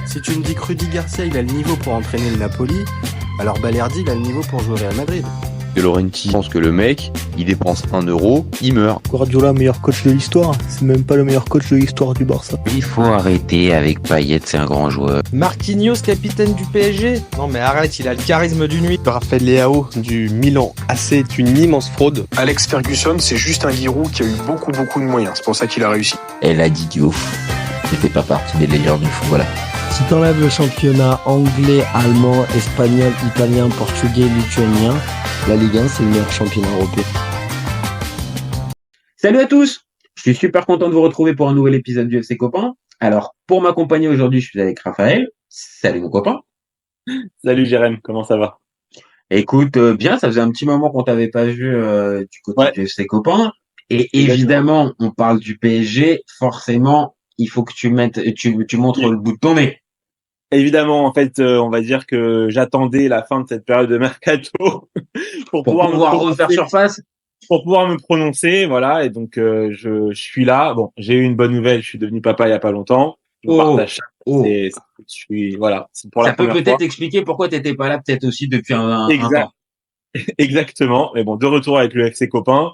Si tu me dis que Rudy Garcia il a le niveau pour entraîner le Napoli, alors Balerdi il a le niveau pour jouer au Real Madrid. De Laurenti pense que le mec, il dépense 1 euro, il meurt. Guardiola, meilleur coach de l'histoire. C'est même pas le meilleur coach de l'histoire du Barça. Il faut arrêter avec Payet, c'est un grand joueur. Marquinhos, capitaine du PSG? Non mais arrête, il a le charisme d'une nuit. Raphaël Leao du Milan AC est une immense fraude. Alex Ferguson, c'est juste un guirou qui a eu beaucoup de moyens. C'est pour ça qu'il a réussi. Elle a dit Diouf. C'était pas partie des meilleurs du football. Si t'enlèves le championnat anglais, allemand, espagnol, italien, portugais, lituanien, la Ligue 1 c'est le meilleur championnat européen. Salut à tous, je suis super content de vous retrouver pour un nouvel épisode du FC Copain. Alors, pour m'accompagner aujourd'hui, je suis avec Raphaël. Salut mon copain. Salut Jérém, comment ça va? Écoute, bien, ça faisait un petit moment qu'on t'avait pas vu du côté du FC Copain. Et évidemment, on parle du PSG, forcément, il faut que tu montres le bout de ton nez. Évidemment, en fait, on va dire que j'attendais la fin de cette période de mercato pour pouvoir refaire surface. Pour pouvoir me prononcer, voilà. Et donc, je suis là. Bon, j'ai eu une bonne nouvelle. Je suis devenu papa il y a pas longtemps. Je partage. Voilà. C'est pour la première fois. Ça peut peut-être expliquer pourquoi t'étais pas là, peut-être aussi depuis un temps. Exactement. Mais bon, de retour avec le FC Copain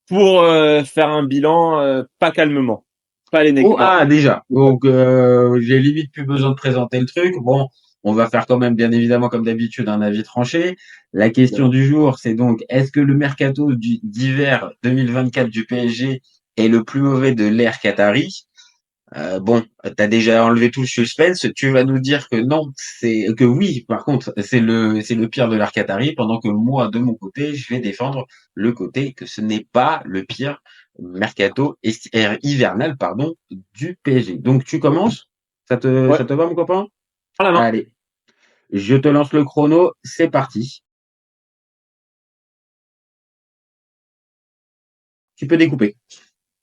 pour faire un bilan pas calmement. Pas les déjà. Donc, j'ai limite plus besoin de présenter le truc. Bon, on va faire quand même, bien évidemment, comme d'habitude, un avis tranché. La question du jour, c'est donc, est-ce que le mercato d'hiver 2024 du PSG est le plus mauvais de l'ère Qatari? T'as déjà enlevé tout le suspense. Tu vas nous dire que non, oui, par contre, c'est le pire de l'ère Qatari, pendant que moi, de mon côté, je vais défendre le côté que ce n'est pas le pire mercato hivernal, du PSG. Donc, tu commences? Ça te va, mon copain? Allez. Je te lance le chrono. C'est parti. Tu peux découper.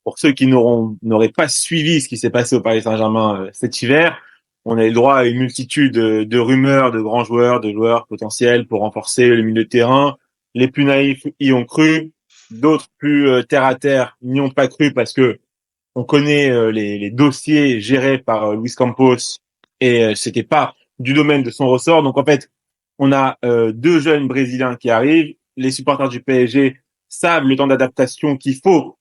Pour ceux qui n'auraient pas suivi ce qui s'est passé au Paris Saint-Germain cet hiver, on a eu le droit à une multitude de rumeurs de grands joueurs, de joueurs potentiels pour renforcer le milieu de terrain. Les plus naïfs y ont cru, d'autres plus terre à terre n'y ont pas cru parce que on connaît les dossiers gérés par Luis Campos et c'était pas du domaine de son ressort. Donc en fait, on a 2 jeunes Brésiliens qui arrivent. Les supporters du PSG savent le temps d'adaptation qu'il faut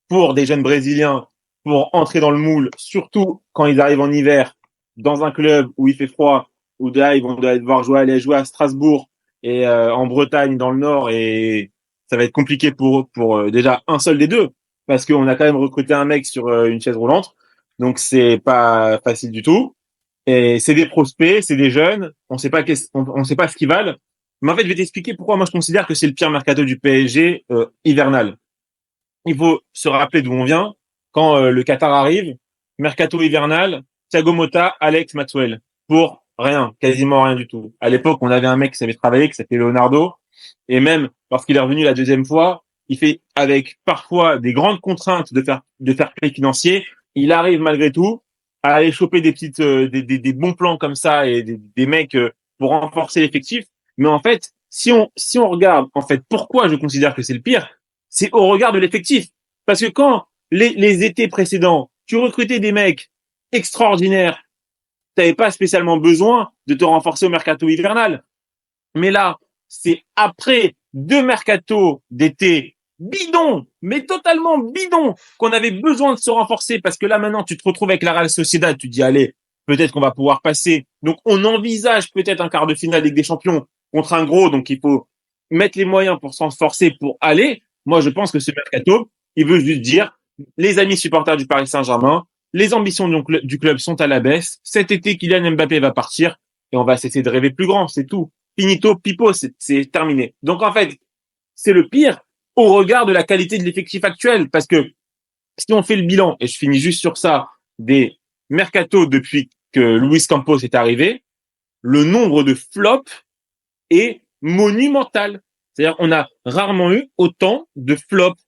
pour des jeunes Brésiliens pour entrer dans le moule, surtout quand ils arrivent en hiver dans un club où il fait froid, où là ils vont devoir aller jouer à Strasbourg et en Bretagne dans le Nord, et ça va être compliqué pour déjà un seul des deux parce qu'on a quand même recruté un mec sur une chaise roulante, donc c'est pas facile du tout. Et c'est des prospects, c'est des jeunes, on sait pas ce qu'ils valent. Mais en fait, je vais t'expliquer pourquoi moi je considère que c'est le pire mercato du PSG hivernal. Il faut se rappeler d'où on vient. Quand le Qatar arrive, mercato hivernal, Thiago Motta, Alex Maxwell, pour rien, quasiment rien du tout. À l'époque, on avait un mec qui savait travailler, qui s'appelait Leonardo, et même lorsqu'il est revenu la deuxième fois, il fait avec parfois des grandes contraintes de fair play financier, il arrive malgré tout à aller choper des petites des bons plans comme ça et des mecs pour renforcer l'effectif. Mais en fait, si on regarde en fait pourquoi je considère que c'est le pire, c'est au regard de l'effectif. Parce que quand les étés précédents, tu recrutais des mecs extraordinaires, t'avais pas spécialement besoin de te renforcer au mercato hivernal. Mais là, c'est après 2 mercatos d'été bidons, mais totalement bidons, qu'on avait besoin de se renforcer, parce que là maintenant tu te retrouves avec la Real Sociedad, tu te dis allez, peut-être qu'on va pouvoir passer. Donc on envisage peut-être un quart de finale Ligue des Champions contre un gros, donc il faut mettre les moyens pour s'en forcer pour aller. Moi je pense que ce mercato, il veut juste dire, les amis supporters du Paris Saint-Germain, les ambitions du club sont à la baisse. Cet été, Kylian Mbappé va partir et on va cesser de rêver plus grand, c'est tout. Finito, pipo, c'est terminé. Donc en fait, c'est le pire au regard de la qualité de l'effectif actuel, parce que si on fait le bilan, et je finis juste sur ça, des mercatos depuis que Luis Campos est arrivé, le nombre de flops est monumental. C'est-à-dire, on a rarement eu autant de flops,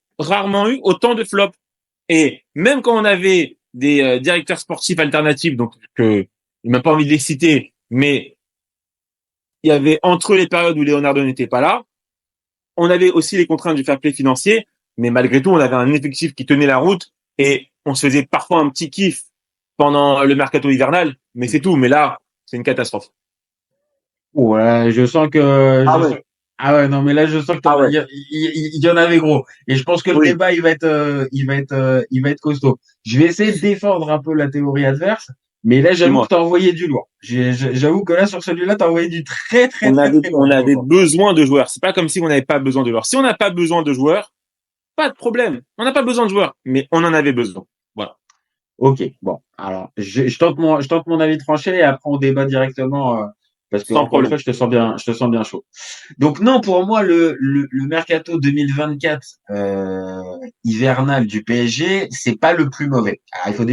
Et même quand on avait des directeurs sportifs alternatifs, donc que j'ai même pas envie de les citer, mais il y avait entre les périodes où Leonardo n'était pas là, on avait aussi les contraintes du fair play financier, mais malgré tout, on avait un effectif qui tenait la route et on se faisait parfois un petit kiff pendant le mercato hivernal, mais c'est tout. Mais là, c'est une catastrophe. Ouais, je sens que. Ah je ouais. sens- Ah ouais, non, mais là, je sens que Ah ouais. il y en avait gros. Et je pense que le Oui. débat, il va être costaud. Je vais essayer de défendre un peu la théorie adverse, mais là, j'avoue que Dis-moi. t'as envoyé du lourd. J'avoue que là, sur celui-là, t'as envoyé du très, très, On très, avait, très on lourd, mon avait copain. besoin de joueurs. C'est pas comme si on n'avait pas besoin de joueurs. Si on n'a pas besoin de joueurs, pas de problème. On n'a pas besoin de joueurs, mais on en avait besoin. Voilà. Ok, bon. Alors, je tente mon avis tranché et après, on débat directement, parce que, Sans encore une fois, problème. je te sens bien chaud. Donc non, pour moi, le mercato 2024 hivernal du PSG, c'est pas le plus mauvais. Alors, il faut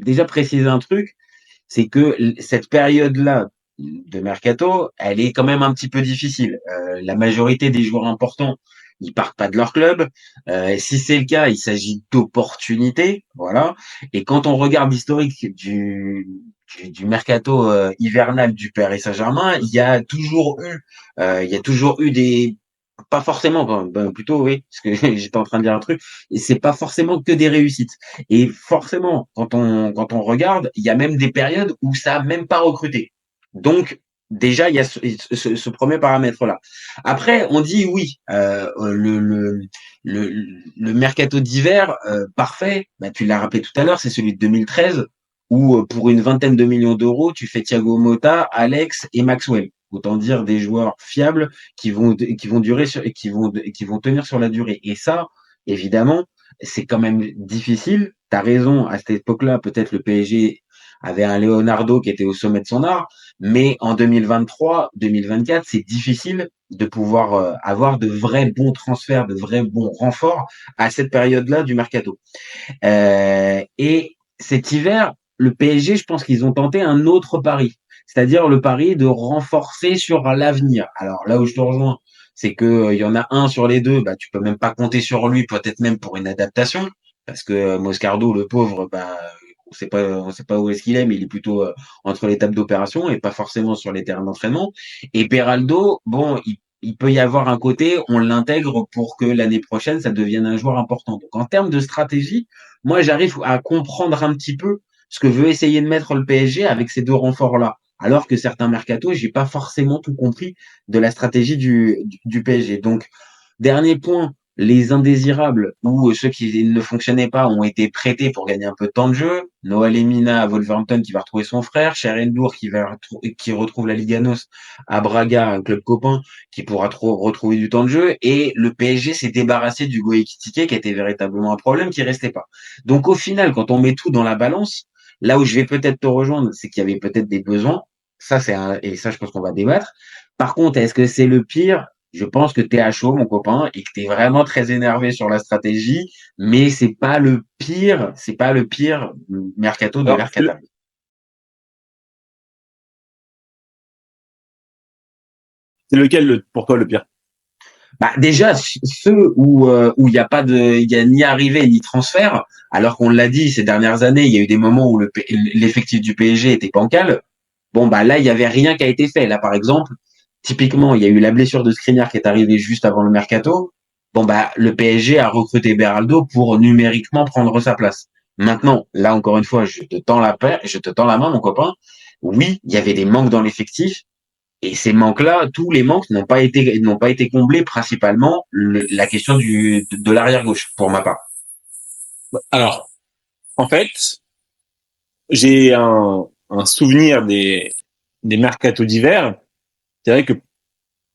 déjà préciser un truc, c'est que cette période-là de mercato, elle est quand même un petit peu difficile. La majorité des joueurs importants, ils partent pas de leur club. Si c'est le cas, il s'agit d'opportunités, voilà. Et quand on regarde l'historique du mercato hivernal du Paris Saint-Germain, il y a toujours eu des pas forcément, plutôt oui, parce que j'étais en train de dire un truc, et c'est pas forcément que des réussites. Et forcément, quand on regarde, il y a même des périodes où ça a même pas recruté. Donc déjà, il y a ce premier paramètre-là. Après, on dit oui, le, le mercato d'hiver parfait, bah, tu l'as rappelé tout à l'heure, c'est celui de 2013 où pour une vingtaine de millions d'euros, tu fais Thiago Motta, Alex et Maxwell. Autant dire des joueurs fiables qui vont durer qui vont tenir sur la durée. Et ça, évidemment, c'est quand même difficile. T'as raison, à cette époque-là, peut-être le PSG avait un Leonardo qui était au sommet de son art, mais en 2023, 2024, c'est difficile de pouvoir avoir de vrais bons transferts, de vrais bons renforts à cette période-là du mercato. Et cet hiver, le PSG, je pense qu'ils ont tenté un autre pari, c'est-à-dire le pari de renforcer sur l'avenir. Alors là où je te rejoins, c'est que il y en a un sur les deux, bah tu peux même pas compter sur lui, peut-être même pour une adaptation, parce que Moscardo, le pauvre, bah on sait pas où est-ce qu'il est, mais il est plutôt entre les tables d'opération et pas forcément sur les terrains d'entraînement. Et Beraldo, bon, il peut y avoir un côté, on l'intègre pour que l'année prochaine, ça devienne un joueur important. Donc en termes de stratégie, moi j'arrive à comprendre un petit peu ce que veut essayer de mettre le PSG avec ces deux renforts-là. Alors que certains mercatos, j'ai pas forcément tout compris de la stratégie du PSG. Donc, dernier point, les indésirables ou ceux qui ne fonctionnaient pas ont été prêtés pour gagner un peu de temps de jeu. Noah Lemina à Wolverhampton qui va retrouver son frère, Cher qui retrouve la Liga NOS à Braga, un club copain qui pourra retrouver du temps de jeu. Et le PSG s'est débarrassé du Go Ekitike qui était véritablement un problème qui restait pas. Donc au final, quand on met tout dans la balance, là où je vais peut-être te rejoindre, c'est qu'il y avait peut-être des besoins. Et ça, je pense qu'on va débattre. Par contre, est-ce que c'est le pire? Je pense que t'es à chaud, mon copain, et que t'es vraiment très énervé sur la stratégie, mais c'est pas le pire mercato de Alors, l'ère Qatar. c'est lequel, pour toi, le pire? Bah, déjà, ceux où il y a pas il y a ni arrivée ni transfert, alors qu'on l'a dit ces dernières années, il y a eu des moments où l'effectif du PSG était bancal. Bon, bah, là, il y avait rien qui a été fait. Là, par exemple, typiquement, il y a eu la blessure de Skriniar qui est arrivée juste avant le mercato. Bon, bah, le PSG a recruté Beraldo pour numériquement prendre sa place. Maintenant, là, encore une fois, je te tends la main, mon copain. Oui, il y avait des manques dans l'effectif. Et ces manques-là, tous les manques n'ont pas été comblés, principalement la question de l'arrière gauche, pour ma part. Alors, en fait, j'ai un souvenir des mercatos d'hiver. C'est vrai que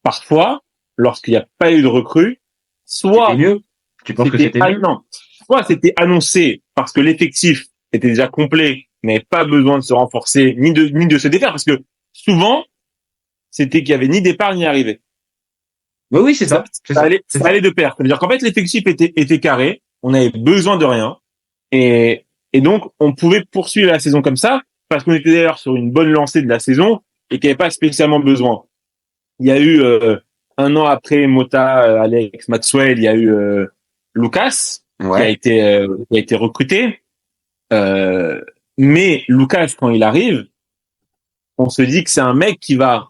parfois, lorsqu'il n'y a pas eu de recrue, C'était soit mieux? Tu penses que c'était mieux? non, soit c'était annoncé parce que l'effectif était déjà complet, n'avait pas besoin de se renforcer ni de se défaire, parce que souvent c'était qu'il y avait ni départ ni arrivée. Oui, oui, c'est ça. C'est Ça ça. allait, C'est ça ça. allait de pair. C'est-à-dire qu'en fait l'effectif était carré, on avait besoin de rien et donc on pouvait poursuivre la saison comme ça parce qu'on était d'ailleurs sur une bonne lancée de la saison et qu'il n'y avait pas spécialement besoin. Il y a eu un an après Mota, Alex, Maxwell, il y a eu Lucas Ouais. qui a été recruté. Mais Lucas, quand il arrive, on se dit que c'est un mec qui va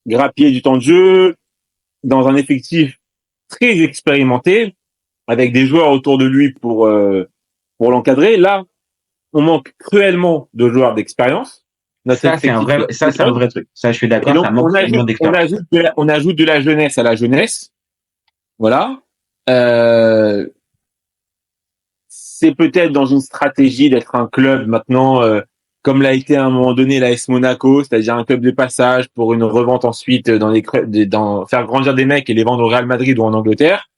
grappiller du temps de jeu dans un effectif très expérimenté, avec des joueurs autour de lui pour l'encadrer. Là, on manque cruellement de joueurs d'expérience. Ça, c'est un vrai truc. Ça, je suis d'accord. Et donc, Ça manque tellement d'expérience. on ajoute de la jeunesse à la jeunesse. Voilà. C'est peut-être dans une stratégie d'être un club maintenant, comme l'a été à un moment donné l'AS Monaco, c'est-à-dire un club de passage pour une revente ensuite faire grandir des mecs et les vendre au Real Madrid ou en Angleterre.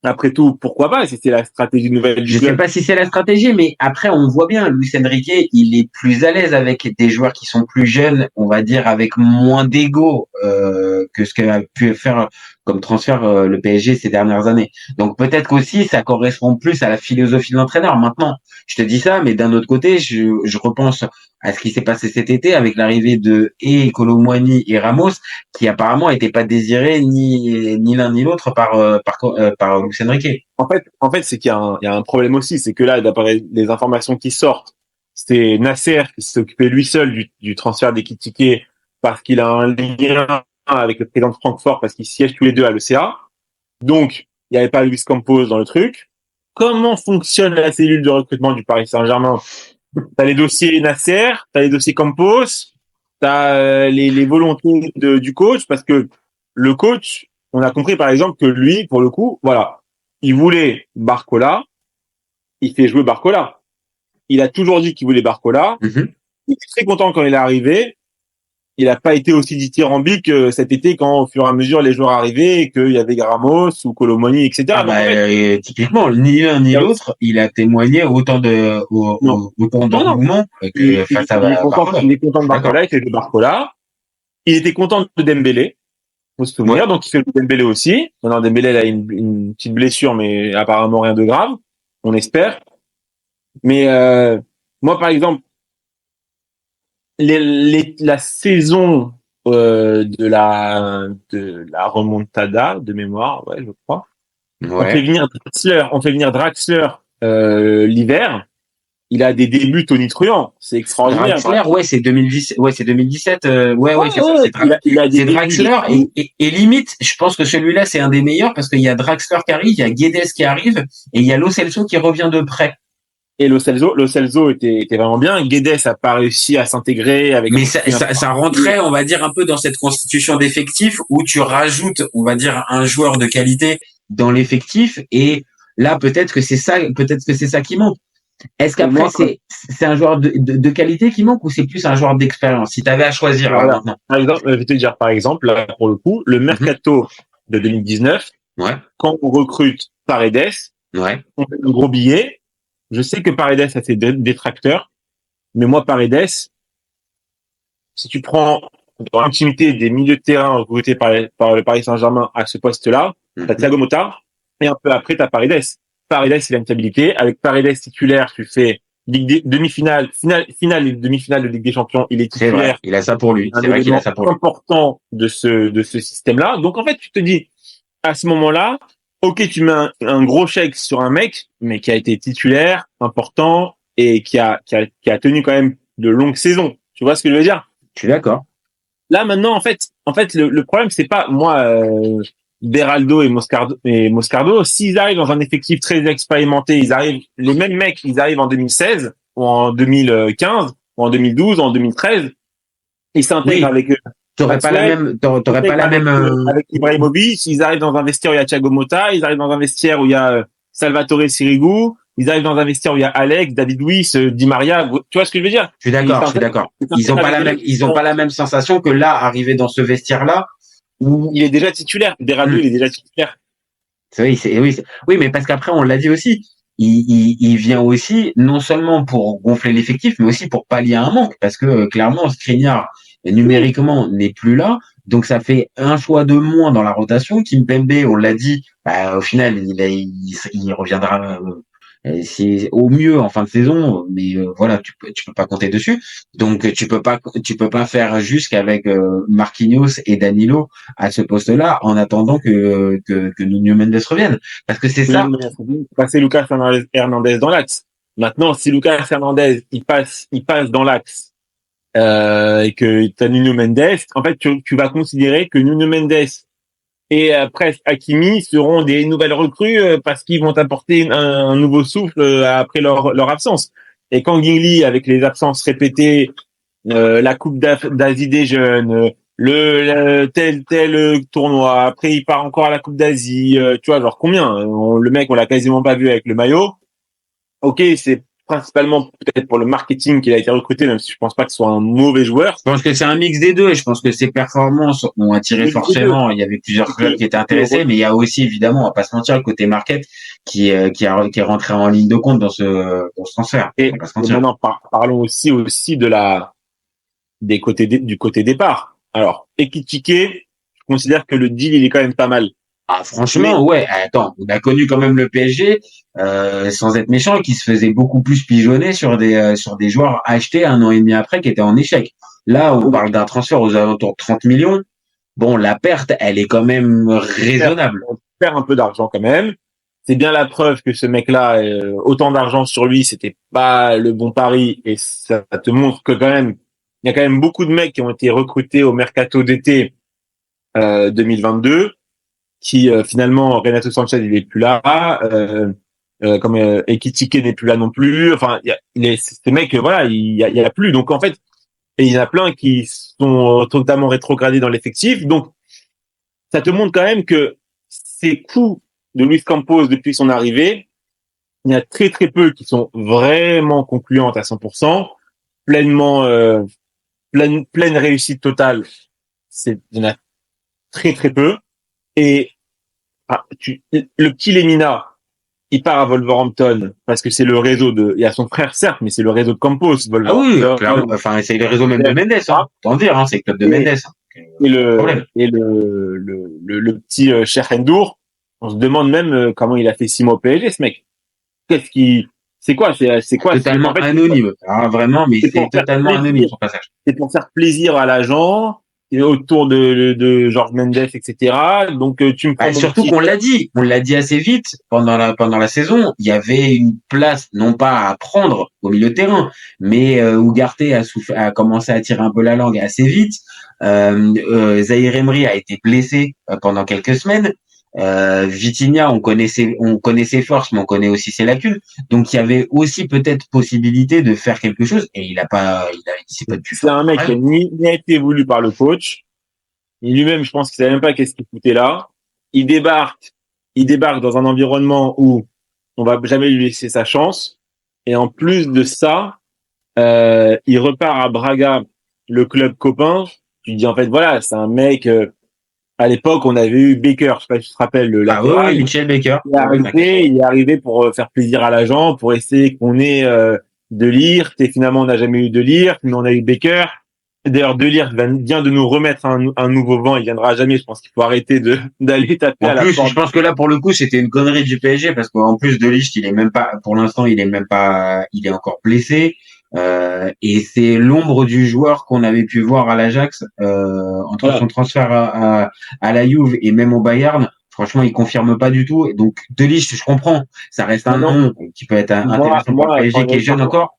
Après tout, pourquoi pas, si c'est la stratégie nouvelle du Je club. sais pas si c'est la stratégie, mais après, on voit bien, Luis Enrique, il est plus à l'aise avec des joueurs qui sont plus jeunes, on va dire, avec moins d'ego, que ce qu'a pu faire comme transfert, le PSG ces dernières années. Donc, peut-être qu'aussi, ça correspond plus à la philosophie de l'entraîneur. Maintenant, je te dis ça, mais d'un autre côté, je repense à ce qui s'est passé cet été avec l'arrivée de Kolo Muani et Ramos, qui apparemment n'étaient pas désirés ni l'un ni l'autre par Luis Enrique. En fait, c'est qu'il y a un problème aussi, c'est que là, d'après les informations qui sortent, c'est Nasser qui s'est occupé lui seul du transfert d'Ekitike parce qu'il a un lien avec le président de Francfort parce qu'ils siègent tous les deux à l'ECA. Donc, il n'y avait pas Luis Campos dans le truc. Comment fonctionne la cellule de recrutement du Paris Saint-Germain? T'as les dossiers Nasser, t'as les dossiers Campos, t'as les volontés du coach, parce que le coach, on a compris par exemple que lui, pour le coup, voilà, il voulait Barcola, il fait jouer Barcola. Il a toujours dit qu'il voulait Barcola. Mm-hmm. Il est très content quand il est arrivé. Il n'a pas été aussi dithyrambique cet été quand, au fur et à mesure, les joueurs arrivaient et qu'il y avait Ramos ou Kolo Muani, etc. Ah bah, typiquement, ni l'un ni l'autre, il a témoigné autant d'engouement que face à Barcola. Il est content de Barcola, il fait de Barcola. Il était content de Dembélé, faut se souvenir, donc il fait de Dembélé aussi. Maintenant, Dembélé, il a une petite blessure, mais apparemment rien de grave, on espère. Mais moi, par exemple, la saison de la remontada de mémoire, ouais, je crois. Ouais. On fait venir Draxler l'hiver. Il a des débuts tonitruants, c'est extraordinaire. Draxler, ouais, c'est 2017. Ouais, c'est 2017. Ouais, c'est ça. C'est Draxler et limite, je pense que celui-là c'est un des meilleurs parce qu'il y a Draxler qui arrive, il y a Guedes qui arrive et il y a Lo Celso qui revient de près. Et Lo Celso était vraiment bien. Guedes a pas réussi à s'intégrer avec. Mais ça rentrait, on va dire, un peu dans cette constitution d'effectif où tu rajoutes, on va dire, un joueur de qualité dans l'effectif. Et là, peut-être que c'est ça qui manque. Est-ce qu'après c'est un joueur de qualité qui manque ou c'est plus un joueur d'expérience? Si tu avais à choisir maintenant. Par exemple, je vais te dire, par exemple, là, pour le coup, le mercato de 2019, quand on recrute Paredes, on fait un gros billet. Je sais que Paredes a ses détracteurs, mais moi, Paredes, si tu prends dans l'intimité des milieux de terrain recrutés par le Paris Saint-Germain à ce poste-là, t'as Thiago Motta, et un peu après, t'as Paredes. Paredes, il a une stabilité. Avec Paredes titulaire, tu fais demi-finale, finale et demi-finale de Ligue des Champions, il est titulaire. C'est vrai, il a ça pour lui. C'est vrai qu'il a ça pour lui. Important de ce système-là. Donc, en fait, tu te dis, à ce moment-là, ok, tu mets un gros chèque sur un mec, mais qui a été titulaire, important, et qui a tenu quand même de longues saisons. Tu vois ce que je veux dire? Je suis d'accord. Là, maintenant, en fait, le problème, c'est pas, moi, Beraldo et Moscardo, s'ils arrivent dans un effectif très expérimenté, les mêmes mecs, ils arrivent en 2016, ou en 2015, ou en 2012, ou en 2013, ils s'intègrent avec eux. T'aurais pas la même, avec Ibrahimovic, ils arrivent dans un vestiaire où il y a Thiago Motta, ils arrivent dans un vestiaire où il y a Salvatore Sirigu, ils arrivent dans un vestiaire où il y a Alex, David Luiz, Di Maria, tu vois ce que je veux dire? Je suis d'accord. Ils ont pas la même sensation que là, arriver dans ce vestiaire-là, où il est déjà titulaire. Beraldo, il est déjà titulaire. Oui, mais parce qu'après, on l'a dit aussi, il vient aussi, non seulement pour gonfler l'effectif, mais aussi pour pallier un manque, parce que, clairement, Skriniar, numériquement, n'est plus là. Donc, ça fait un choix de moins dans la rotation. Kimpembe, on l'a dit, au final, il reviendra, c'est au mieux en fin de saison, mais voilà, tu peux pas compter dessus. Donc tu peux pas faire juste qu'avec Marquinhos et Danilo à ce poste-là en attendant que Nuno Mendes revienne, parce que c'est ça. Passer Lucas Hernandez dans l'axe. Maintenant, si Lucas Hernandez il passe dans l'axe et que t'as Nuno Mendes, en fait tu vas considérer que Nuno Mendes et après Hakimi seront des nouvelles recrues parce qu'ils vont apporter un nouveau souffle après leur absence. Et quand Gingli, avec les absences répétées, la Coupe d'Asie des jeunes, tel tournoi, après il part encore à la Coupe d'Asie, tu vois, genre combien? Le mec, on l'a quasiment pas vu avec le maillot. Ok, c'est principalement peut-être pour le marketing qu'il a été recruté, même si je pense pas que ce soit un mauvais joueur. Je pense que c'est un mix des deux et je pense que ses performances ont attiré forcément. Il y avait plusieurs clubs qui étaient intéressés, mais il y a aussi évidemment, on va pas se mentir, le côté market qui est rentré en ligne de compte dans ce transfert. Et on va pas se mentir. maintenant, parlons aussi du côté départ. Alors, Ekitike, je considère que le deal, il est quand même pas mal. Ah, franchement, ouais. Attends, on a connu quand même le PSG, sans être méchant, qui se faisait beaucoup plus pigeonner sur des joueurs achetés 1 an et demi après qui étaient en échec. Là, on parle d'un transfert aux alentours de 30 millions. Bon, la perte, elle est quand même raisonnable. On perd un peu d'argent quand même. C'est bien la preuve que ce mec-là, autant d'argent sur lui, c'était pas le bon pari, et ça te montre que quand même, il y a quand même beaucoup de mecs qui ont été recrutés au mercato d'été 2022. Qui finalement Renato Sanchez il est plus là, comme Ekitike n'est plus là non plus. Enfin, ces mecs, voilà, il y a plus. Donc en fait, et il y en a plein qui sont totalement rétrogradés dans l'effectif. Donc ça te montre quand même que ces coups de Luis Campos depuis son arrivée, il y a très très peu qui sont vraiment concluantes à 100%, pleine réussite totale. Il y en a très très peu. Et le petit Lemina, il part à Wolverhampton parce que c'est le réseau il y a son frère certes, mais c'est le réseau de Campos. Ah oui, clairement. Enfin, c'est le réseau même de Mendes, hein. Tant dire, hein, c'est le club de Mendes. Et le petit Cheikh Ndour, on se demande même comment il a fait 6 mois au PSG, ce mec. C'est quoi? Totalement anonyme. Ah, vraiment, mais c'est totalement anonyme son passage. C'est pour faire plaisir à l'agent. Autour de Jorge Mendes, etc. Donc tu me prends surtout qu'on l'a dit assez vite pendant la saison. Il y avait une place non pas à prendre au milieu de terrain, mais Ugarte a commencé à tirer un peu la langue assez vite. Zahir Emery a été blessé pendant quelques semaines. Vitinha, on connaît ses forces, mais on connaît aussi ses lacunes. Donc il y avait aussi peut-être possibilité de faire quelque chose, et il s'est pas pu. C'est un mec qui n'a été voulu par le coach. Lui-même, je pense qu'il savait même pas qu'est-ce qu'il foutait là. Il débarque dans un environnement où on va jamais lui laisser sa chance. Et en plus de ça, il repart à Braga, le club copain. Tu dis en fait voilà, c'est un mec. À l'époque, on avait eu Baker, je sais pas si tu te rappelles, oui, Michel Baker. Il est arrivé pour faire plaisir à l'agent, pour essayer qu'on ait De Ligt, et finalement on n'a jamais eu De Ligt, mais on a eu Baker. D'ailleurs, De Ligt vient de nous remettre un nouveau vent, il viendra jamais, je pense qu'il faut arrêter d'aller taper à la porte. En plus, je pense que là, pour le coup, c'était une connerie du PSG, parce qu'en plus, De Ligt, il est même pas, pour l'instant, il est encore blessé. Et c'est l'ombre du joueur qu'on avait pu voir à l'Ajax entre son transfert à la Juve et même au Bayern. Franchement, il confirme pas du tout. Et donc, De Ligt, je comprends, ça reste un nom qui peut être intéressant pour le PSG, qui est jeune encore,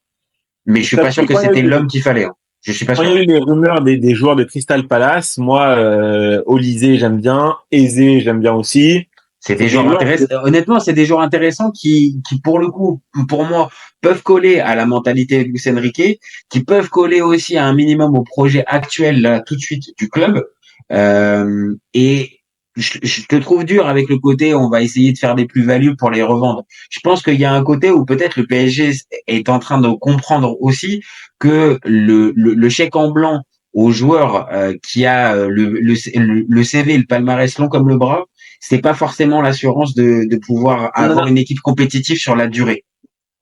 mais je suis pas sûr que c'était l'homme qu'il fallait. Hein. Je suis pas sûr. Il y a eu les rumeurs des joueurs de Crystal Palace. Moi, Olysée, j'aime bien. Eze, j'aime bien aussi. C'est des joueurs intéressants. Honnêtement, c'est des joueurs intéressants qui, pour le coup, pour moi, peuvent coller à la mentalité de Luis Enrique, qui peuvent coller aussi à un minimum au projet actuel, là, tout de suite, du club. Et je te trouve dur avec le côté, on va essayer de faire des plus-values pour les revendre. Je pense qu'il y a un côté où peut-être le PSG est en train de comprendre aussi que le chèque en blanc aux joueurs qui a le CV, le palmarès long comme le bras, c'est pas forcément l'assurance de pouvoir avoir une équipe compétitive sur la durée.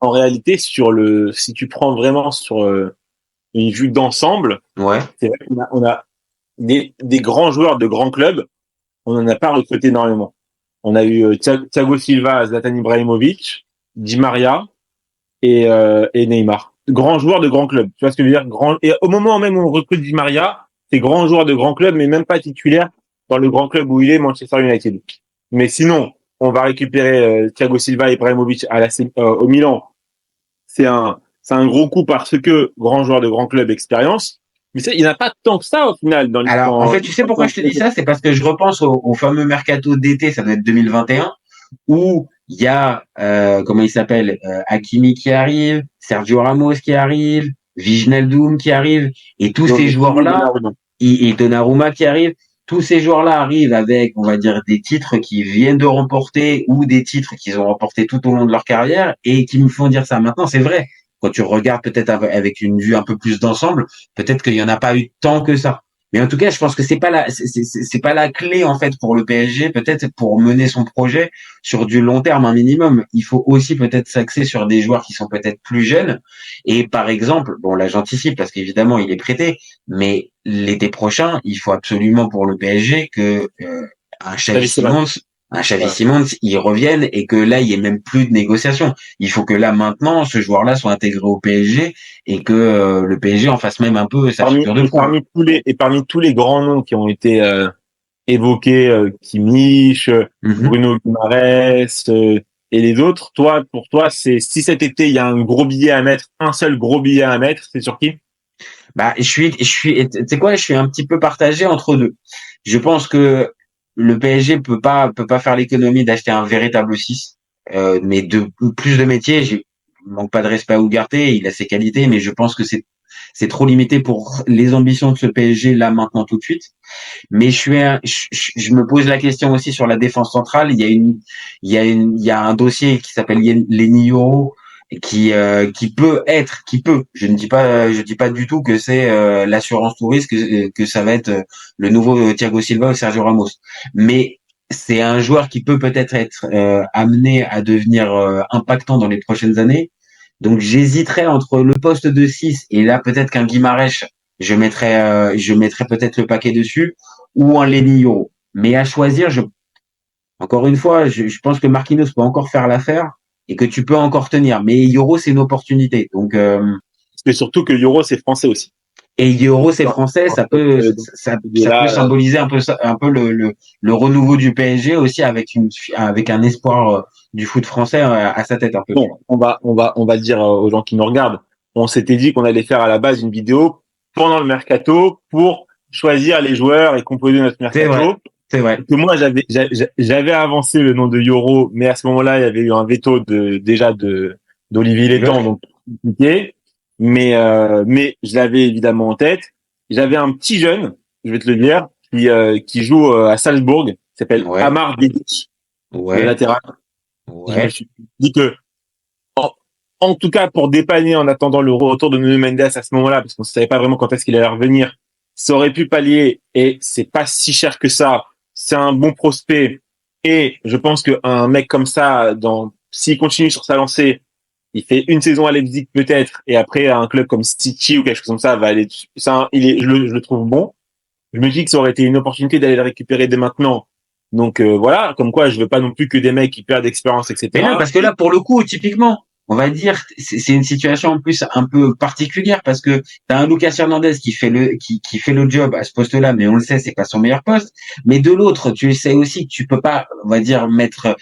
En réalité, si tu prends vraiment sur une vue d'ensemble, c'est vrai qu'on a des grands joueurs de grands clubs, on n'en a pas recruté énormément. On a eu Thiago Silva, Zlatan Ibrahimovic, Di Maria et Neymar. Grands joueurs de grands clubs. Tu vois ce que je veux dire? Et au moment même où on recrute Di Maria, c'est grands joueurs de grands clubs, mais même pas titulaires dans le grand club où il est, Manchester United. Mais sinon, on va récupérer Thiago Silva et Ibrahimovic au Milan. C'est un gros coup parce que grand joueur de grand club expérience. Mais il n'y en a pas tant que ça au final. Alors, en fait, tu sais pourquoi je te dis ça? C'est parce que je repense au fameux mercato d'été, ça doit être 2021, où Il y a comment il s'appelle, Hakimi qui arrive, Sergio Ramos qui arrive, Wijnaldum qui arrive, et tous ces joueurs-là, et Donnarumma qui arrive. Tous ces joueurs-là arrivent avec, on va dire, des titres qu'ils viennent de remporter ou des titres qu'ils ont remportés tout au long de leur carrière et qui me font dire ça. Maintenant, c'est vrai. Quand tu regardes peut-être avec une vue un peu plus d'ensemble, peut-être qu'il y en a pas eu tant que ça. Mais en tout cas, je pense que c'est pas la clé, en fait, pour le PSG, peut-être pour mener son projet sur du long terme, un minimum. Il faut aussi peut-être s'axer sur des joueurs qui sont peut-être plus jeunes. Et par exemple, bon, là, j'anticipe parce qu'évidemment, il est prêté, mais l'été prochain, il faut absolument pour le PSG que, un Xavi Simons, il revienne et que là, il y ait même plus de négociations. Il faut que là, maintenant, ce joueur-là soit intégré au PSG et que le PSG en fasse même un peu sa figure de proue. Parmi tous les grands noms qui ont été évoqués, Kimmich, Bruno Guimaraes et les autres, pour toi, c'est si cet été il y a un gros billet à mettre, un seul gros billet à mettre, c'est sur qui? Bah, tu sais quoi, je suis un petit peu partagé entre deux. Je pense que le PSG peut pas faire l'économie d'acheter un véritable 6, mais plus de métiers. Je manque pas de respect à Ougarté, il a ses qualités, mais je pense que c'est trop limité pour les ambitions de ce PSG là maintenant tout de suite. Mais je me pose la question aussi sur la défense centrale. Il y a un dossier qui s'appelle Leny Yoro qui peut. Je dis pas du tout que c'est l'assurance tout risque que ça va être le nouveau Thiago Silva ou Sergio Ramos. Mais c'est un joueur qui peut peut-être être amené à devenir impactant dans les prochaines années. Donc j'hésiterais entre le poste de 6 et là peut-être qu'un Guimarães, je mettrais peut-être le paquet dessus, ou un Leny Yoro. Mais à choisir, encore une fois, je pense que Marquinhos peut encore faire l'affaire et que tu peux encore tenir. Mais Yoro, c'est une opportunité. Donc c'est surtout que Yoro, c'est français aussi. Et Yoro, c'est français, ça peut symboliser un peu le renouveau du PSG aussi avec un espoir du foot français à sa tête un peu. Bon, on va dire aux gens qui nous regardent, on s'était dit qu'on allait faire à la base une vidéo pendant le mercato pour choisir les joueurs et composer notre mercato. C'est vrai. Que moi j'avais avancé le nom de Yoro, mais à ce moment-là il y avait eu un veto d'Olivier Létang, donc compliqué. Mais je l'avais évidemment en tête. J'avais un petit jeune, je vais te le dire, qui joue à Salzbourg, qui s'appelle Amar Dedic, le latéral. Je me suis dit que, en tout cas, pour dépanner en attendant le retour de Nuno Mendes à ce moment-là, parce qu'on ne savait pas vraiment quand est-ce qu'il allait revenir, ça aurait pu pallier et c'est pas si cher que ça. C'est un bon prospect et je pense qu'un mec comme ça, s'il continue sur sa lancée, il fait une saison à Leipzig peut-être et après à un club comme City ou quelque chose comme ça va aller. Je le trouve bon. Je me dis que ça aurait été une opportunité d'aller le récupérer dès maintenant. Donc voilà, comme quoi je veux pas non plus que des mecs qui perdent d'expérience, etc. Mais non, parce que là pour le coup, typiquement, on va dire, c'est une situation en plus un peu particulière parce que t'as un Lucas Hernandez qui fait le job à ce poste-là, mais on le sait, c'est pas son meilleur poste. Mais de l'autre, tu sais aussi que tu peux pas, on va dire, mettre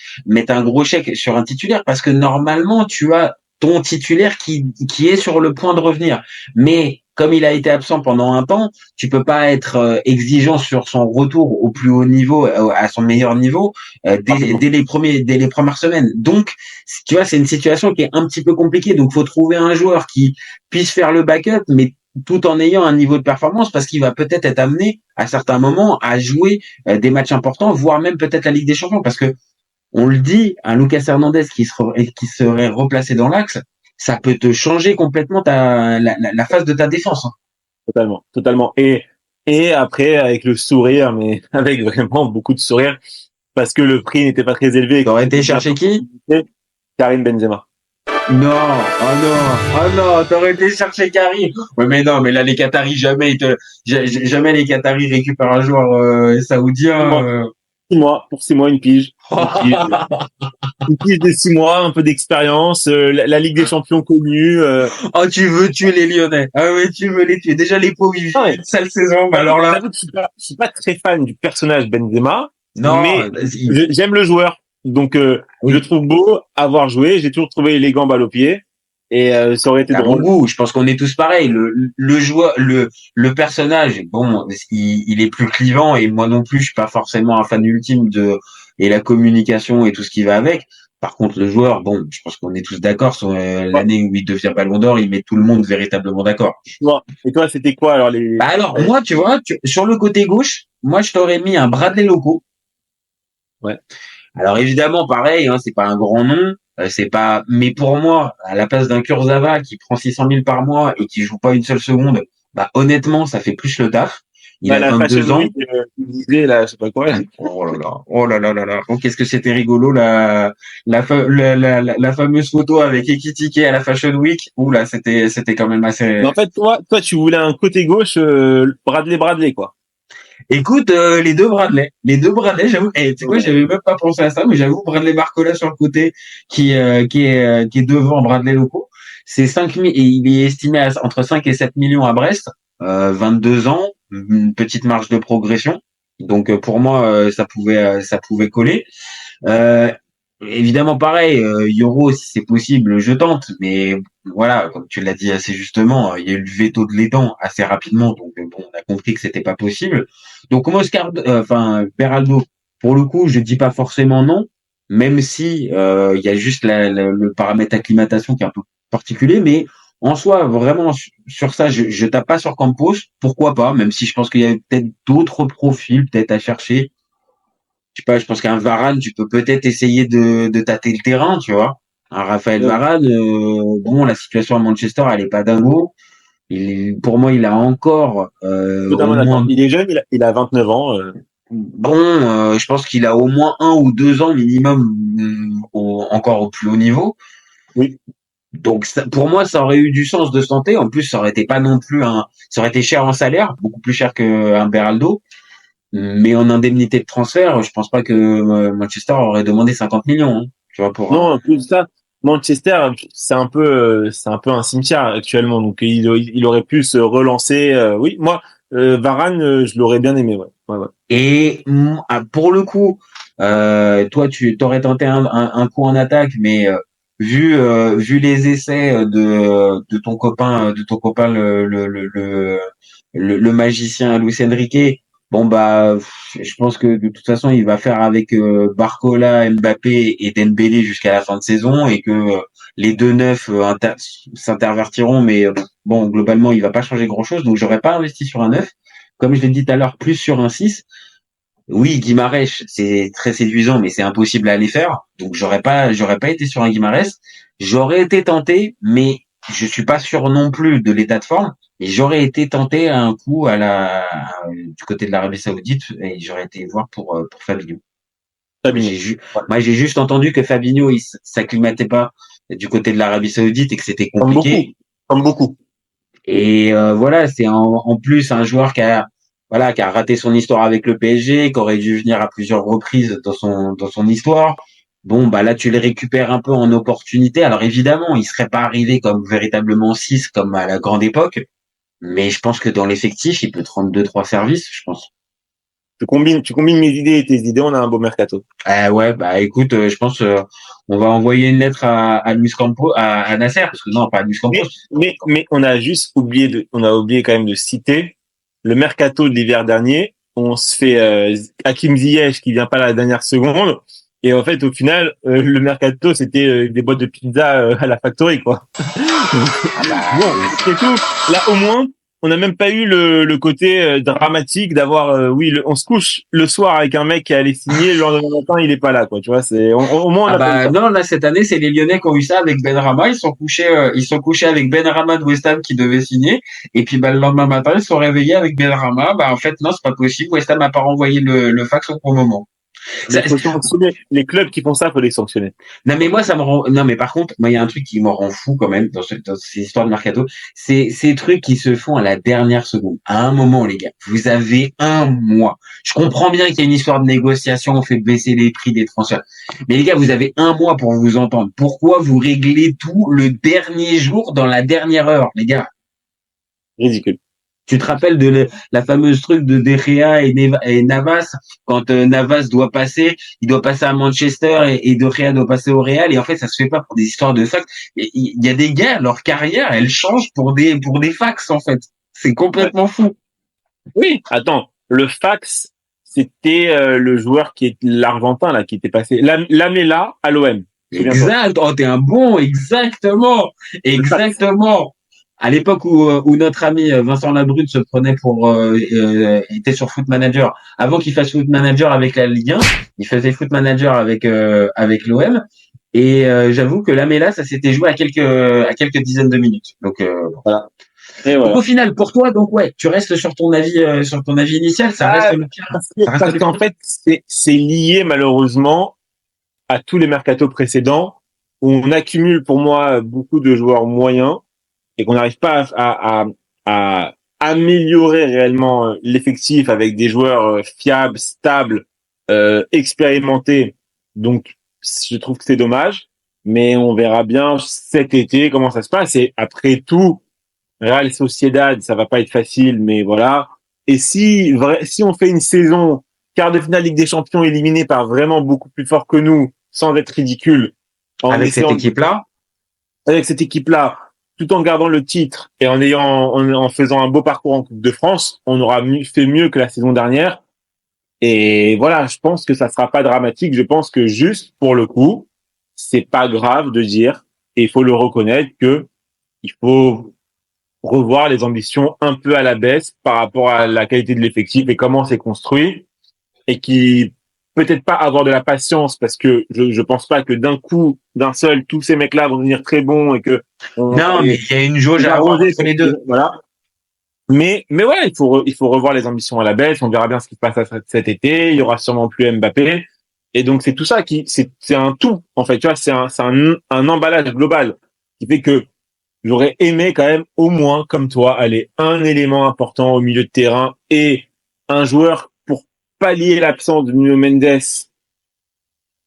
un gros chèque sur un titulaire parce que normalement, tu as ton titulaire qui est sur le point de revenir. Mais comme il a été absent pendant un temps, tu peux pas être exigeant sur son retour au plus haut niveau, à son meilleur niveau, dès les premières semaines. Donc, tu vois, c'est une situation qui est un petit peu compliquée. Donc, faut trouver un joueur qui puisse faire le backup, mais tout en ayant un niveau de performance, parce qu'il va peut-être être amené à certains moments à jouer des matchs importants, voire même peut-être la Ligue des Champions, parce que on le dit, un Lucas Hernandez qui serait replacé dans l'axe, ça peut te changer complètement la phase de ta défense. Totalement. Et après, avec le sourire, mais avec vraiment beaucoup de sourire, parce que le prix n'était pas très élevé. T'aurais été chercher qui? Karim Benzema. Oh non, t'aurais été chercher Karim. Ouais, mais non, mais là, les Qataris, jamais les Qataris récupèrent un joueur saoudien. 6 mois, une pige. Une pige de 6 mois, un peu d'expérience, la Ligue des Champions connue. Oh, tu veux tuer les Lyonnais. Ah ouais, tu veux les tuer. Déjà, les pauvres, ils font une sale saison. Bah alors là. Je suis pas très fan du personnage Benzema. Non, mais j'aime le joueur. Donc, je le trouve beau à voir jouer. J'ai toujours trouvé élégant balle au pied. Et ça aurait été drôle. Bon goût, je pense qu'on est tous pareils. Le joueur, le personnage, bon, il est plus clivant et moi non plus, je suis pas forcément un fan ultime et la communication et tout ce qui va avec. Par contre, le joueur, bon, je pense qu'on est tous d'accord sur l'année où il devient Ballon d'Or, il met tout le monde véritablement d'accord. Bon. Et toi, c'était quoi alors les... Bah alors, moi, tu vois, sur le côté gauche, moi, je t'aurais mis un Bradley Loco. Ouais. Alors évidemment, pareil, hein, c'est pas un grand nom, c'est pas. Mais pour moi, à la place d'un Kurzawa qui prend 600 000 par mois et qui joue pas une seule seconde, bah honnêtement, ça fait plus le taf. Il a la 22 Fashion ans. Week, il disait, là, je sais pas quoi. Là. Oh là là, oh là là là là. Oh, qu'est-ce que c'était rigolo la fameuse photo avec Ekitike à la Fashion Week. Ouh là, c'était quand même assez. Mais en fait, toi, tu voulais un côté gauche, Bradley, quoi. Écoute, les deux Bradley, j'avoue. Et tu sais quoi, j'avais même pas pensé à ça, mais j'avoue Bradley Barcola sur le côté qui est devant Bradley Loco. C'est 5 000 et il est estimé à entre 5 et 7 millions à Brest. 22 ans, une petite marge de progression. Donc pour moi, ça pouvait coller. Évidemment, pareil, Euro, si c'est possible, je tente. Mais voilà, comme tu l'as dit assez justement, il y a eu le veto de l'étang assez rapidement. Donc bon, on a compris que c'était pas possible. Donc Moscard, Beraldo, pour le coup, je dis pas forcément non, même si il y a juste le paramètre acclimatation qui est un peu particulier. Mais en soi, vraiment sur ça, je tape pas sur Campos. Pourquoi pas, même si je pense qu'il y a peut-être d'autres profils peut-être à chercher. Je sais pas, je pense qu'un Varane, tu peux peut-être essayer de tâter le terrain, tu vois. Un Raphaël Varane, bon, la situation à Manchester, elle est pas dingo. Pour moi, il a encore Il est jeune, il a 29 ans. Bon, je pense qu'il a au moins 1 ou 2 ans minimum encore au plus haut niveau. Oui. Donc pour moi, ça aurait eu du sens de se tenter. En plus, ça aurait été pas non plus ça aurait été cher en salaire, beaucoup plus cher qu'un Beraldo. Mais en indemnité de transfert, je pense pas que Manchester aurait demandé 50 millions. Hein, tu vois, Non, en plus de ça, Manchester, c'est un peu un cimetière actuellement. Donc il aurait pu se relancer. Oui, moi, Varane, je l'aurais bien aimé. Ouais. Et pour le coup, toi, tu t'aurais tenté un coup en attaque, mais vu les essais de ton copain, le magicien Luis Enrique. Bon bah, je pense que de toute façon, il va faire avec Barcola, Mbappé et Dembélé jusqu'à la fin de saison et que les deux neufs s'intervertiront, mais bon, globalement, il va pas changer grand-chose. Donc, j'aurais pas investi sur un neuf. Comme je l'ai dit tout à l'heure, plus sur un 6. Oui, Guimarães, c'est très séduisant, mais c'est impossible à aller faire. Donc, j'aurais pas été sur un Guimarães. J'aurais été tenté, mais je suis pas sûr non plus de l'état de forme. Et j'aurais été tenté à un coup du côté de l'Arabie Saoudite et j'aurais été voir pour Fabinho. Moi, j'ai juste entendu que Fabinho, il s'acclimatait pas du côté de l'Arabie Saoudite et que c'était compliqué. Comme beaucoup. Et voilà, c'est en plus un joueur qui a raté son histoire avec le PSG, qui aurait dû venir à plusieurs reprises dans son histoire. Bon, bah là, tu les récupères un peu en opportunité. Alors évidemment, il serait pas arrivé comme véritablement 6 comme à la grande époque. Mais je pense que dans l'effectif, il peut te rendre 2-3 services, je pense. Tu combines mes idées et tes idées, on a un beau mercato. Ouais, bah écoute, je pense on va envoyer une lettre à Luis Campos, à Nasser, parce que non, pas à Luis Campos. Mais on a juste oublié quand même de citer le mercato de l'hiver dernier. On se fait Hakim Ziyech qui vient pas à la dernière seconde. Et en fait, au final, le mercato, c'était des boîtes de pizza à la factory, quoi. Bon, c'est tout. Là, au moins, on n'a même pas eu le côté dramatique d'avoir, on se couche le soir avec un mec qui allait signer, le lendemain matin, il est pas là, quoi. Tu vois, au moins, on a pas eu ça. Non, là, cette année, c'est les Lyonnais qui ont eu ça avec Benrahma. Ils sont couchés avec Benrahma de West Ham qui devait signer. Et puis, bah, le lendemain matin, ils sont réveillés avec Benrahma. Bah, en fait, non, c'est pas possible. West Ham n'a pas renvoyé le fax au bon moment. Les clubs qui font ça, faut les sanctionner. Non, mais moi, non, mais par contre, moi, il y a un truc qui me rend fou quand même dans ces histoires de mercato. C'est ces trucs qui se font à la dernière seconde. À un moment, les gars, vous avez un mois. Je comprends bien qu'il y a une histoire de négociation, on fait baisser les prix des transferts. Mais les gars, vous avez un mois pour vous entendre. Pourquoi vous réglez tout le dernier jour dans la dernière heure, les gars? Ridicule. Tu te rappelles de la fameuse truc de De Gea et Navas, quand Navas doit passer, il doit passer à Manchester et De Gea doit passer au Real, et en fait ça se fait pas pour des histoires de fax. Il y a des gars, leur carrière, elle change pour des fax en fait. C'est complètement fou. Oui, attends, le fax, c'était le joueur qui est l'Argentin là qui était passé, Lamela à l'OM. Exact. Oh, t'es un bon. Exactement. Exactement. À l'époque où notre ami Vincent Labrune se prenait pour était sur Foot Manager, avant qu'il fasse Foot Manager avec la Ligue 1, il faisait Foot Manager avec l'OM. Et j'avoue que Lamela, ça s'était joué à quelques dizaines de minutes. Donc Voilà. Et donc, voilà. au final, pour toi, donc ouais, tu restes sur ton avis initial. Ça reste le pire. Ça reste Parce le qu'en pire. fait, c'est lié malheureusement à tous les mercatos précédents où on accumule pour moi beaucoup de joueurs moyens et qu'on n'arrive pas à améliorer réellement l'effectif avec des joueurs fiables, stables, expérimentés. Donc, je trouve que c'est dommage, mais on verra bien cet été comment ça se passe. Et après tout, Real Sociedad, ça va pas être facile, mais voilà. Et si on fait une saison quart de finale Ligue des Champions éliminée par vraiment beaucoup plus fort que nous, sans être ridicule, Avec cette équipe-là, avec cette équipe-là, tout en gardant le titre et en faisant un beau parcours en Coupe de France, on aura fait mieux que la saison dernière. Et voilà, je pense que ça sera pas dramatique. Je pense que juste pour le coup, c'est pas grave de dire, et il faut le reconnaître, que il faut revoir les ambitions un peu à la baisse par rapport à la qualité de l'effectif et comment c'est construit, et qui peut-être pas avoir de la patience, parce que je pense pas que d'un coup, d'un seul, tous ces mecs-là vont devenir très bons et que non, mais il y a une jauge à avoir entre les deux. Voilà. Mais voilà, il faut revoir les ambitions à la baisse. On verra bien ce qui se passe cet été. Il y aura sûrement plus Mbappé. Et donc, c'est tout ça c'est un tout, en fait. Tu vois, c'est un emballage global qui fait que j'aurais aimé quand même, au moins, comme toi, aller un élément important au milieu de terrain et un joueur pour pallier l'absence de Nuno Mendes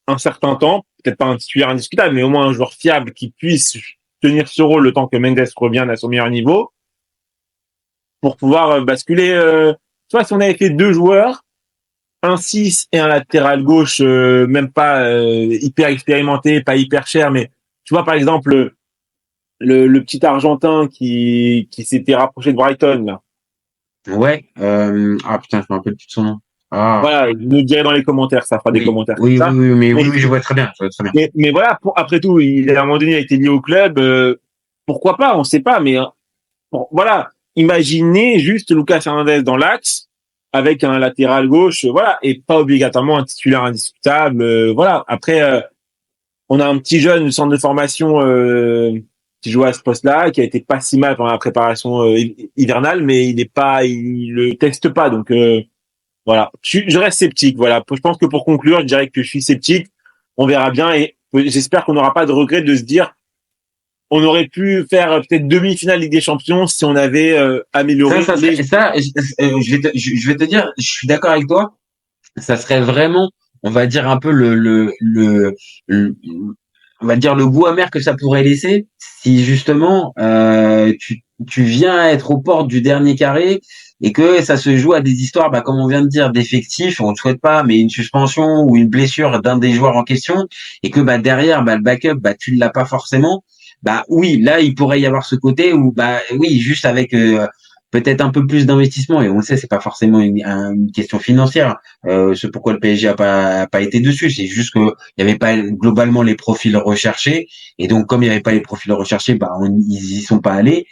un certain temps. Peut-être pas un titulaire indiscutable, mais au moins un joueur fiable qui puisse tenir ce rôle le temps que Mendes revienne à son meilleur niveau, pour pouvoir basculer. Tu vois, si on avait fait deux joueurs, un 6 et un latéral gauche, même pas hyper expérimenté, pas hyper cher, mais tu vois, par exemple, le petit Argentin qui s'était rapproché de Brighton, là. Ouais. Ah putain, je me rappelle plus de son nom. Ah. Voilà, je le dirai dans les commentaires, ça fera des commentaires. Oui, comme ça. oui, je vois très bien. Mais voilà, après tout, à un moment donné, il a été lié au club. Pourquoi pas, on sait pas, mais bon, voilà. Imaginez juste Lucas Hernandez dans l'axe avec un latéral gauche, voilà, et pas obligatoirement un titulaire indiscutable. Voilà. Après, on a un petit jeune du centre de formation qui joue à ce poste-là, qui a été pas si mal pendant la préparation hivernale, mais il le teste pas. Donc voilà, je reste sceptique. Voilà, je pense que pour conclure, je dirais que je suis sceptique. On verra bien et j'espère qu'on n'aura pas de regret de se dire on aurait pu faire peut-être demi-finale Ligue des Champions si on avait amélioré. Je vais te dire, je suis d'accord avec toi. Ça serait vraiment, on va dire un peu on va dire le goût amer que ça pourrait laisser si justement tu viens être aux portes du dernier carré et que ça se joue à des histoires, comme on vient de dire, d'effectifs, on ne souhaite pas, mais une suspension ou une blessure d'un des joueurs en question, et que derrière, le backup, tu ne l'as pas forcément. Oui, là il pourrait y avoir ce côté où oui, juste avec peut-être un peu plus d'investissement, et on le sait, c'est pas forcément une question financière. C'est pourquoi le PSG a pas été dessus, c'est juste que il y avait pas globalement les profils recherchés, et donc comme il y avait pas les profils recherchés, ils y sont pas allés.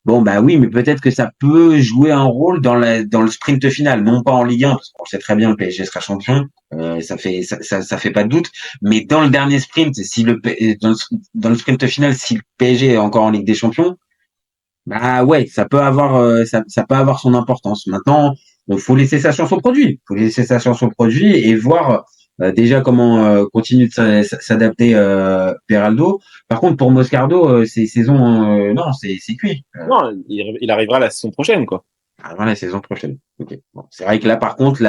Bon oui, mais peut-être que ça peut jouer un rôle dans le sprint final, non pas en Ligue 1, parce qu'on sait très bien le PSG sera champion, ça fait pas de doute, mais dans le dernier sprint, si dans le sprint final, si le PSG est encore en Ligue des Champions, ouais, ça peut avoir ça peut avoir son importance. Maintenant, il faut laisser ça sur son produit, et voir déjà comment continue de s'adapter Peraldo. Par contre, pour Moscardo, ces saisons, non, c'est cuit. Non, il arrivera la saison prochaine, quoi. Avant la saison prochaine. Okay. Bon, c'est vrai que là, par contre,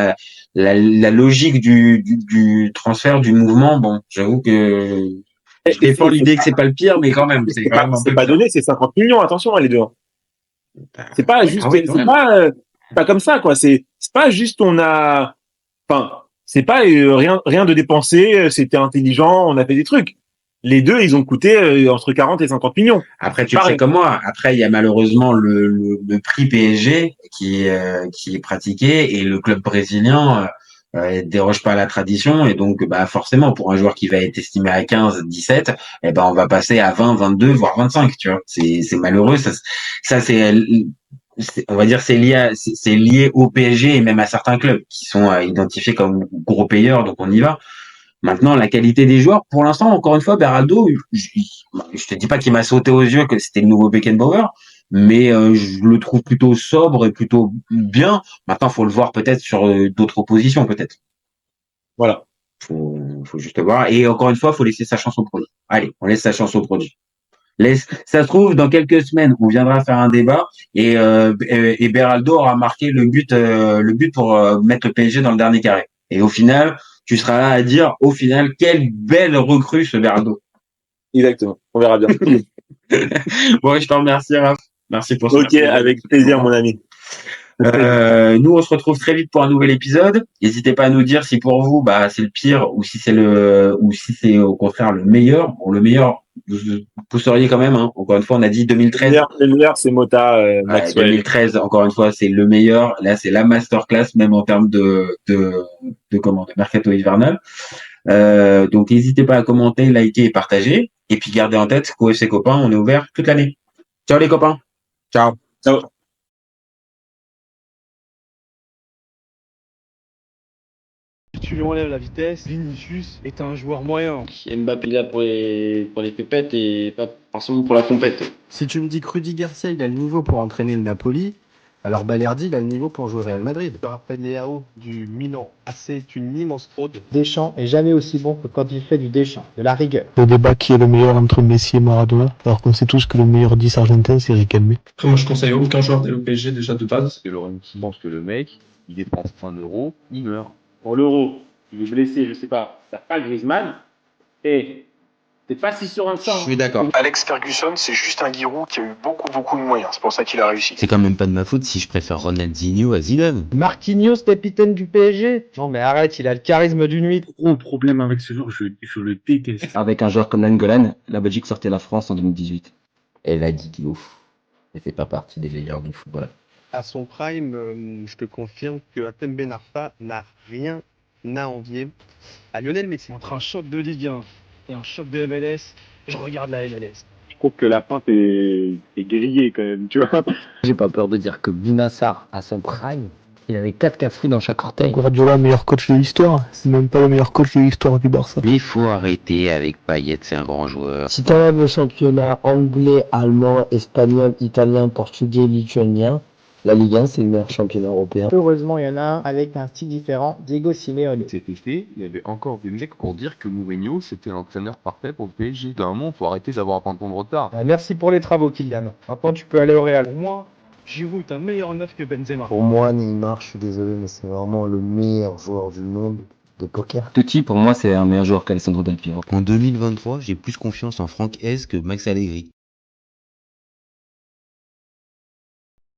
la logique du transfert, du mouvement, j'avoue que je défends l'idée que c'est pas le pire, mais quand même, c'est pas donné, c'est 50 millions, attention, les deux. C'est pas juste, c'est pas comme ça, quoi. C'est pas juste c'est pas rien de dépensé, c'était intelligent, on a fait des trucs. Les deux, ils ont coûté entre 40 et 50 millions. Après, tu sais comme moi. Après, il y a malheureusement le prix PSG qui est pratiqué, et le club brésilien déroge pas à la tradition, et donc bah forcément pour un joueur qui va être estimé à 15, 17, eh ben on va passer à 20, 22, voire 25, tu vois. C'est malheureux, ça on va dire c'est lié au PSG et même à certains clubs qui sont identifiés comme gros payeurs, donc on y va. Maintenant, la qualité des joueurs, pour l'instant, encore une fois, Beraldo, je te dis pas qu'il m'a sauté aux yeux que c'était le nouveau Beckenbauer, mais je le trouve plutôt sobre et plutôt bien. Maintenant, faut le voir peut-être sur d'autres positions, peut-être. Voilà. Faut juste voir. Et encore une fois, faut laisser sa chance au produit. Allez, on laisse sa chance au produit. Ça se trouve, dans quelques semaines, on viendra faire un débat et Beraldo aura marqué le but pour mettre le PSG dans le dernier carré. Et au final, tu seras là à dire, au final, quelle belle recrue ce Beraldo. Exactement. On verra bien. Bon, je te remercie, Raph. Merci pour ça. Ok, avec plaisir, mon ami. Nous, on se retrouve très vite pour un nouvel épisode. N'hésitez pas à nous dire si pour vous, bah, c'est le pire ou si c'est au contraire le meilleur. Bon, le meilleur, vous sauriez quand même, hein. Encore une fois, on a dit 2013. Le meilleur, c'est Mota, Maxwell. 2013, encore une fois, c'est le meilleur. Là, c'est la masterclass, même en termes de mercato hivernal. Donc, n'hésitez pas à commenter, liker et partager. Et puis, gardez en tête qu'au FC Copain, on est ouvert toute l'année. Ciao les copains. Ciao. Ciao. Si tu lui enlèves la vitesse, Vinicius est un joueur moyen. Mbappé là pour les pépettes et pas forcément pour la compète. Si tu me dis que Rudy Garcia, il a le niveau pour entraîner le Napoli, alors Balerdi, il a le niveau pour jouer au Real Madrid. Je te rappelle Léao du Milan AC est une immense fraude. Deschamps est jamais aussi bon que quand il fait du Deschamps, de la rigueur. Le débat qui est le meilleur entre Messi et Maradona, alors qu'on sait tous que le meilleur 10 argentin, c'est Riquelme. Après, moi, je conseille aucun joueur d'aller au PSG déjà de base. Parce que Lorenzo pense que le mec, il dépense 1 euro, il meurt. Pour l'euro, il est blessé, je sais pas, t'as pas Griezmann, et t'es pas si sûr ça. Je suis d'accord. Alex Ferguson, c'est juste un Giroud qui a eu beaucoup de moyens. C'est pour ça qu'il a réussi. C'est quand même pas de ma faute si je préfère Ronaldinho à Zidane. Marquinhos, capitaine du PSG. Non mais arrête, il a le charisme d'une nuit. Gros problème avec ce joueur, je le déteste. Avec un joueur comme Nangolan, la Belgique sortait la France en 2018. Elle a dit ouf. Elle fait pas partie des meilleurs du football. À son prime, je te confirme que Hatem Ben Arfa n'a rien à envier à Lionel Messi. Entre un choc de Ligue 1 et un choc de MLS, je regarde la MLS. Je trouve que la pinte est grillée quand même, tu vois. J'ai pas peur de dire que Bounassar, à son prime, il avait 4 cafés dans chaque orteil. Guardiola, meilleur coach de l'histoire. C'est même pas le meilleur coach de l'histoire du Barça. Mais il faut arrêter avec Payet, c'est un grand joueur. Si t'enlèves le championnat anglais, allemand, espagnol, italien, portugais, lituanien, la Ligue 1, c'est le meilleur championnat européen. Heureusement, il y en a un avec un style différent, Diego Simeone. Cet été, il y avait encore des mecs pour dire que Mourinho, c'était l'entraîneur parfait pour le PSG. D'un moment, faut arrêter d'avoir un temps de retard. Merci pour les travaux, Kylian. Maintenant, tu peux aller au Real. Pour moi, Giroud est un meilleur neuf que Benzema. Pour moi, Neymar, je suis désolé, mais c'est vraiment le meilleur joueur du monde de poker. Totti, pour moi, c'est un meilleur joueur qu'Alessandro Del Piero. En 2023, j'ai plus confiance en Franck Hez que Max Allegri.